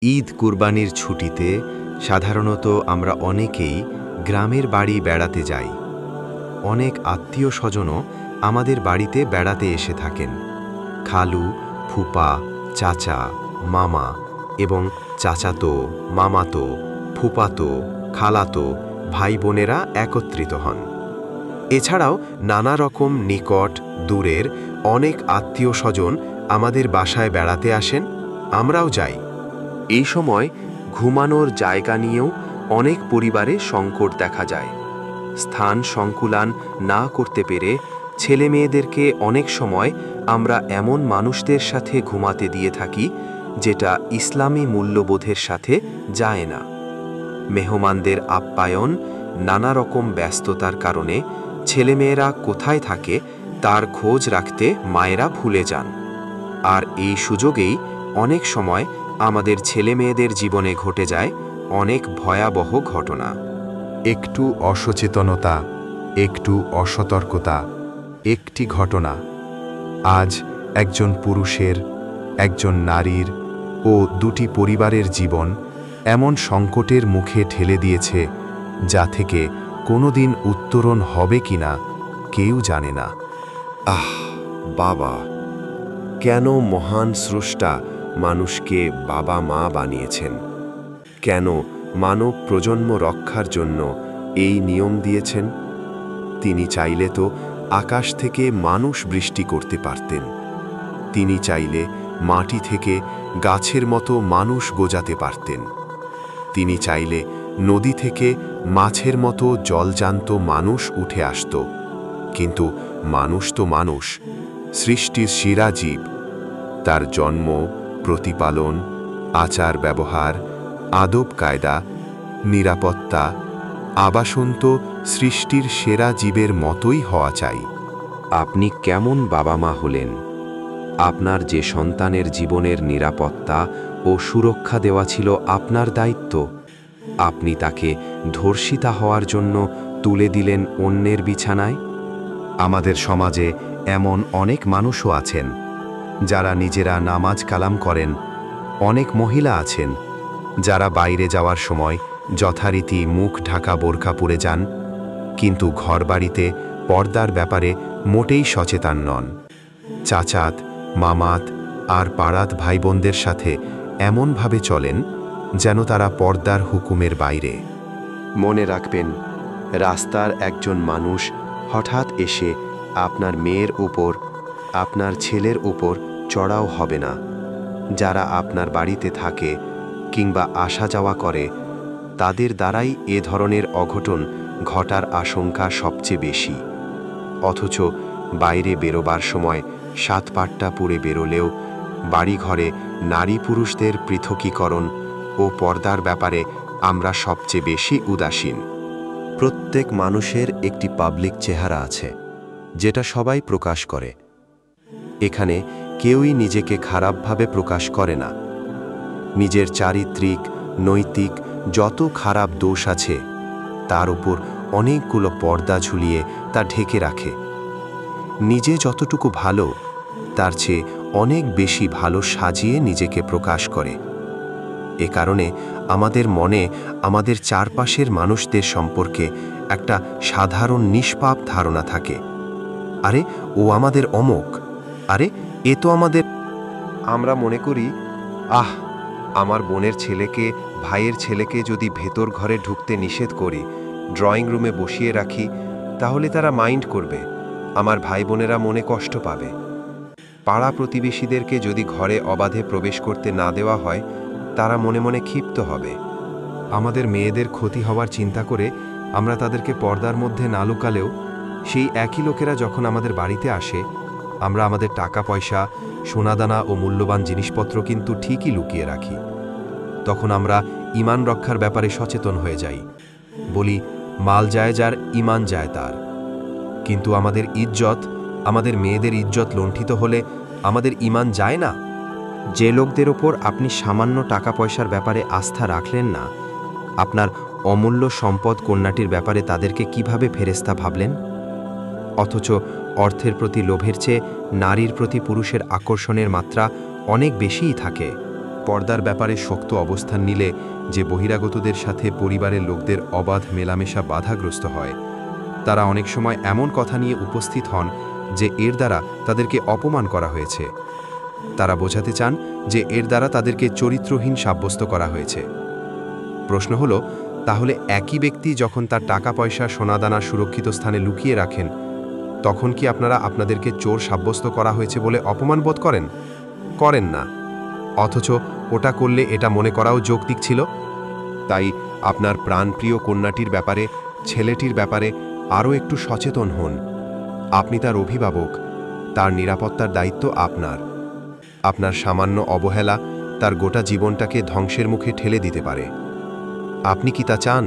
ঈদ কুরবানির ছুটিতে সাধারণত আমরা অনেকেই গ্রামের বাড়ি বেড়াতে যাই। অনেক আত্মীয় স্বজনও আমাদের বাড়িতে বেড়াতে এসে থাকেন। খালু, ফুপা, চাচা, মামা এবং চাচাতো, মামাতো, ফুপাতো, খালাতো ভাই বোনেরা একত্রিত হন। এছাড়াও নানা রকম নিকট দূরের অনেক আত্মীয় স্বজন আমাদের বাসায় বেড়াতে আসেন, আমরাও যাই। এই সময় ঘুমানোর জায়গা নিয়েও অনেক পরিবারে সংকট দেখা যায়। স্থান সংকুলান না করতে পেরে ছেলে মেয়েদেরকে অনেক সময় আমরা এমন মানুষদের সাথে ঘুমাতে দিয়ে থাকি যেটা ইসলামী মূল্যবোধের সাথে যায় না। মেহমানদের আপ্যায়ন, নানা রকম ব্যস্ততার কারণে ছেলেমেয়েরা কোথায় থাকে তার খোঁজ রাখতে মায়েরা ভুলে যান। আর এই সুযোগেই অনেক সময় আমাদের ছেলেমেয়েদের জীবনে ঘটে যায় অনেক ভয়াবহ ঘটনা। একটু অসচেতনতা, একটু অসতর্কতা, একটি ঘটনা আজ একজন পুরুষের, একজন নারীর ও দুটি পরিবারের জীবন এমন সংকটের মুখে ঠেলে দিয়েছে যা থেকে কোনোদিন উত্তরণ হবে কিনা কেউ জানে না। বাবা, কেন মহান স্রষ্টা মানুষকে বাবা মা বানিয়েছেন? কেন মানব প্রজন্ম রক্ষার জন্য এই নিয়ম দিয়েছেন? তিনি চাইলে তো আকাশ থেকে মানুষ বৃষ্টি করতে পারতেন। তিনি চাইলে মাটি থেকে গাছের মতো মানুষ গজাতে পারতেন। তিনি চাইলে নদী থেকে মাছের মতো জলজান্ত মানুষ উঠে আসত। কিন্তু মানুষ তো মানুষ, সৃষ্টির সেরা জীব। তার জন্ম, প্রতিপালন, আচার ব্যবহার, আদব কায়দা, নিরাপত্তা, আবাসন তো সৃষ্টির সেরা জীবের মতোই হওয়া চাই। আপনি কেমন বাবা মা হলেন? আপনার যে সন্তানের জীবনের নিরাপত্তা ও সুরক্ষা দেওয়া ছিল আপনার দায়িত্ব, আপনি তাকে ধর্ষিতা হওয়ার জন্য তুলে দিলেন অন্যের বিছানায়। আমাদের সমাজে এমন অনেক মানুষও আছেন যারা নিজেরা নামাজ কালাম করেন। অনেক মহিলা আছেন যারা বাইরে যাওয়ার সময় যথারীতি মুখ ঢাকা বোরকা পরে যান, কিন্তু ঘরবাড়িতে পর্দার ব্যাপারে মোটেই সচেতন নন। চাচাত, মামাত আর পাড়াত ভাই বোনদের সাথে এমনভাবে চলেন যেন তারা পর্দার হুকুমের বাইরে। মনে রাখবেন, রাস্তার একজন মানুষ হঠাৎ এসে আপনার মেয়ের উপর, আপনার ছেলের উপর চড়াও হবে না। যারা আপনার বাড়িতে থাকে কিংবা আসা যাওয়া করে, তাদের দ্বারাই এ ধরনের অঘটন ঘটার আশঙ্কা সবচেয়ে বেশি। অথচ বাইরে বেরোবার সময় সাতপাট্টা পরে বেরোলেও বাড়িঘরে নারী পুরুষদের পৃথকীকরণ ও পর্দার ব্যাপারে আমরা সবচেয়ে বেশি উদাসীন। প্রত্যেক মানুষের একটি পাবলিক চেহারা আছে, যেটা সবাই প্রকাশ করে। এখানে কেউই নিজেকে খারাপভাবে প্রকাশ করে না। নিজের চারিত্রিক, নৈতিক যত খারাপ দোষ আছে তার উপর অনেকগুলো পর্দা ঝুলিয়ে তা ঢেকে রাখে। নিজে যতটুকু ভালো তার চেয়ে অনেক বেশি ভালো সাজিয়ে নিজেকে প্রকাশ করে। এ কারণে আমাদের মনে আমাদের চারপাশের মানুষদের সম্পর্কে একটা সাধারণ নিষ্পাপ ধারণা থাকে। আরে ও আমাদের অমুক, আরে এ তো আমাদের। আমরা মনে করি, আমার বোনের ছেলেকে, ভাইয়ের ছেলেকে যদি ভেতর ঘরে ঢুকতে নিষেধ করি, ড্রয়িং রুমে বসিয়ে রাখি, তাহলে তারা মাইন্ড করবে, আমার ভাই বোনেরা মনে কষ্ট পাবে। পাড়া প্রতিবেশীদেরকে যদি ঘরে অবাধে প্রবেশ করতে না দেওয়া হয়, তারা মনে মনে ক্ষিপ্ত হবে। আমাদের মেয়েদের ক্ষতি হওয়ার চিন্তা করে আমরা তাদেরকে পর্দার মধ্যে না লুকালেও সেই একই লোকেরা যখন আমাদের বাড়িতে আসে, আমরা আমাদের টাকা পয়সা, সোনাদানা ও মূল্যবান জিনিসপত্র কিন্তু ঠিকই লুকিয়ে রাখি। তখন আমরা ঈমান রক্ষার ব্যাপারে সচেতন হয়ে যাই, বলি মাল যায় যার, ঈমান যায় তার। কিন্তু আমাদের ইজ্জত, আমাদের মেয়েদের ইজ্জত লুণ্ঠিত হলে আমাদের ঈমান যায় না। যে লোকদের ওপর আপনি সামান্য টাকা পয়সার ব্যাপারে আস্থা রাখলেন না, আপনার অমূল্য সম্পদ কন্যাটির ব্যাপারে তাদেরকে কিভাবে ফেরেশতা ভাবলেন? অথচ অর্থের প্রতি লোভের চেয়ে নারীর প্রতি পুরুষের আকর্ষণের মাত্রা অনেক বেশিই থাকে। পর্দার ব্যাপারে শক্ত অবস্থান নিলে যে বহিরাগতদের সাথে পরিবারের লোকদের অবাধ মেলামেশা বাধাগ্রস্ত হয়, তারা অনেক সময় এমন কথা নিয়ে উপস্থিত হন যে এর দ্বারা তাদেরকে অপমান করা হয়েছে। তারা বোঝাতে চান যে এর দ্বারা তাদেরকে চরিত্রহীন সাব্যস্ত করা হয়েছে। প্রশ্ন হল, তাহলে একই ব্যক্তি যখন তার টাকা পয়সা সোনাদানা সুরক্ষিত স্থানে লুকিয়ে রাখেন, তখন কি আপনারা আপনাদেরকে চোর সাব্যস্ত করা হয়েছে বলে অপমান বোধ করেন? করেন না। অথচ ওটা করলে এটা মনে করাও যৌক্তিক ছিল। তাই আপনার প্রাণপ্রিয় কন্যাটির ব্যাপারে, ছেলেটির ব্যাপারে আরও একটু সচেতন হন। আপনি তার অভিভাবক, তার নিরাপত্তার দায়িত্ব আপনার। আপনার সামান্য অবহেলা তার গোটা জীবনটাকে ধ্বংসের মুখে ঠেলে দিতে পারে। আপনি কি তা চান?